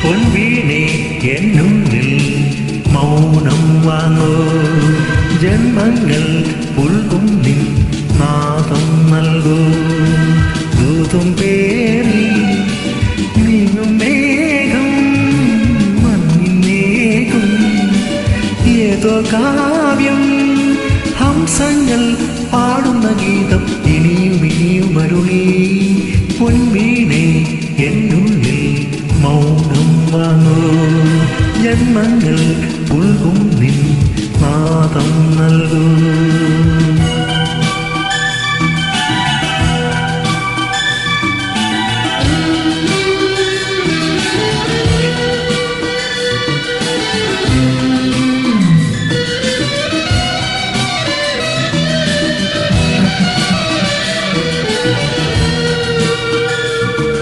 പൊൻവീണേ എന്നുള്ളിൽ മൗനം വാങ്ങൂ ജന്മങ്ങൾ പുൽകും നിൻ നാദം നൽകൂ ദൂതും പേറി നീങ്ങും മേഘം മഞ്ഞിനേകും ഏതോ കാവ്യം ഹംസങ്ങൾ പാടുന്ന ഗീതം ഇനി